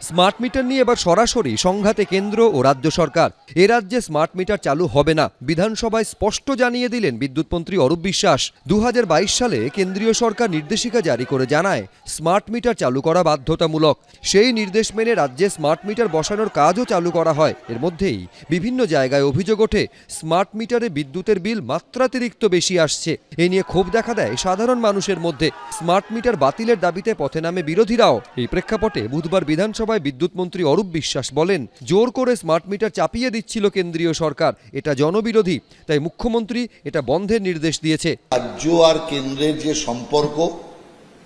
Smart meter নিয়ে এবার সরাসরি সংঘাতে কেন্দ্র ও রাজ্য সরকার। এ রাজ্যে স্মার্ট মিটার চালু হবে না, বিধানসভায় স্পষ্ট জানিয়ে দিলেন বিদ্যুৎমন্ত্রী অরূপ বিশ্বাস। 2022 সালে কেন্দ্রীয় সরকার নির্দেশিকা জারি করে জানায় স্মার্ট মিটার চালু করা বাধ্যতামূলক। সেই নির্দেশ মেনে রাজ্যে স্মার্ট মিটার বসানোর কাজও চালু করা হয়। এর মধ্যেই বিভিন্ন জায়গায় অভিযোগ ওঠে স্মার্ট মিটারে বিদ্যুতের বিল মাত্রাতিরিক্ত বেশি আসছে। এ নিয়ে ক্ষোভ দেখা দেয় সাধারণ মানুষের মধ্যে। স্মার্ট মিটার বাতিলের দাবিতে পথে নামে বিরোধীরাও। এই প্রেক্ষাপটে বুধবার বিধানসভায় বিদ্যুৎ মন্ত্রী অরূপ বিশ্বাস বলেন, জোর করে স্মার্ট মিটার চাপিয়ে দিচ্ছিল কেন্দ্রীয় সরকার, এটা জনবিরোধী। তাই মুখ্যমন্ত্রী এটা বন্ধের নির্দেশ দিয়েছে। রাজ্য আর কেন্দ্রের যে সম্পর্ক,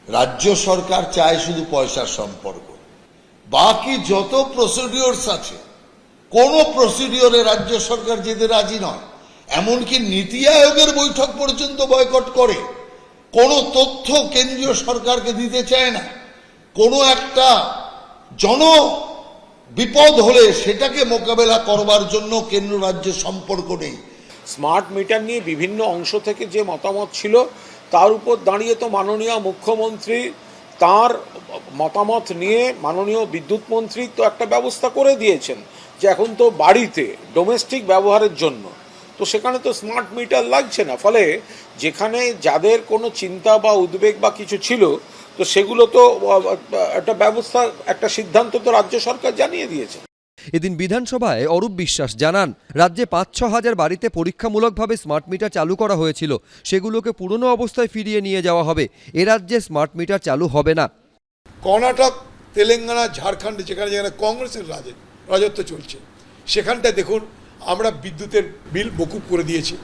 রাজ্য সরকার চায় শুধু পয়সার সম্পর্ক, বাকি যত প্রসিডিওরস আছে কোন প্রসিডিওরে রাজ্য সরকার যেতে রাজি নয়। এমনকি নীতি আয়োগের বৈঠক পর্যন্ত বয়কট করে। কোন তথ্য কেন্দ্রীয় সরকারকে দিতে চায় না। কোনো একটা জন বিপদ হলে সেটাকে মোকাবেলা করবার জন্য কেন্দ্র রাজ্যের সম্পর্ক নেই। স্মার্ট মিটার নিয়ে বিভিন্ন অংশ থেকে যে মতামত ছিল তার উপর দাঁড়িয়ে তো মাননীয় মুখ্যমন্ত্রী তার মতামত নিয়ে মাননীয় বিদ্যুৎ মন্ত্রী তো একটা ব্যবস্থা করে দিয়েছেন যে এখন তো বাড়িতে ডোমেস্টিক ব্যবহারের জন্য তো সেখানে তো স্মার্ট মিটার লাগছে না। ফলে যেখানে যাদের কোনো চিন্তা বা উদ্বেগ বা কিছু ছিল তো সেগুলো তো একটা ব্যবস্থা, একটা সিদ্ধান্ত তো রাজ্য সরকার জানিয়ে দিয়েছে। এদিন বিধানসভায় অরূপ বিশ্বাস জানান, রাজ্যে 5-6 হাজার বাড়িতে পরীক্ষামূলকভাবে স্মার্ট মিটার চালু করা হয়েছিল, সেগুলোকে পুরনো অবস্থায় ফিরিয়ে নিয়ে যাওয়া হবে। এ রাজ্যে স্মার্ট মিটার চালু হবে না। কর্ণাটক, তেলেঙ্গানা, ঝাড়খণ্ড যেখানে যেখানে কংগ্রেসের রাজত্ব চলছে সেখানটায় দেখুন আমরা বিদ্যুতের বিল মকুব করে দিয়েছি,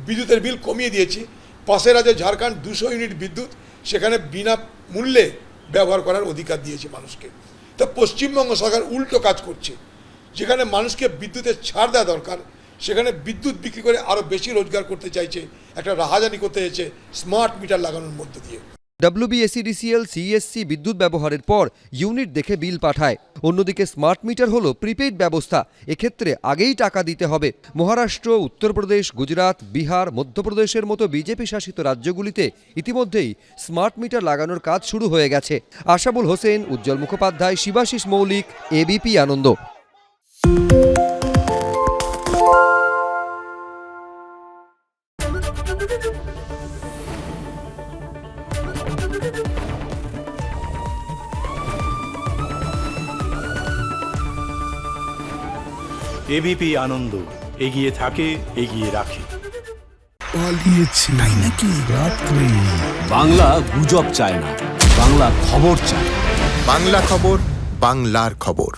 বিদ্যুতের বিল কমিয়ে দিয়েছি। পাশের রাজ্যে ঝাড়খণ্ড 200 ইউনিট বিদ্যুৎ সেখানে বিনা মূল্যে ব্যবহার করার অধিকার দিয়েছে মানুষকে। তা পশ্চিমবঙ্গ সরকার উল্টো কাজ করছে, যেখানে মানুষকে বিদ্যুতের ছাড় দেওয়া দরকার সেখানে বিদ্যুৎ বিক্রি করে আরও বেশি রোজগার করতে চাইছে, একটা রাহাজানি করতে চাইছে স্মার্ট মিটার লাগানোর মধ্য দিয়ে। WBSEDCL CESC বিদ্যুৎ ব্যবহারের পর ইউনিট দেখে বিল পাঠায়। অন্যদিকে স্মার্ট মিটার হলো প্রিপেইড ব্যবস্থা, এক্ষেত্রে আগেই টাকা দিতে হবে। মহারাষ্ট্র, উত্তরপ্রদেশ, গুজরাট, বিহার, মধ্যপ্রদেশের মতো বিজেপি শাসিত রাজ্যগুলিতে ইতিমধ্যেই স্মার্ট মিটার লাগানোর কাজ শুরু হয়ে গেছে। আশাবুল হোসেন, উজ্জ্বল মুখোপাধ্যায়, শিবাশিস মৌলিক, ABP আনন্দ। ABP আনন্দ, এগিয়ে থাকে, এগিয়ে রাখে। পালিয়েছে তাই নাকি? রাত্রে বাংলা গুজব চায় না, বাংলা খবর চায়। বাংলা খবর, বাংলার খবর।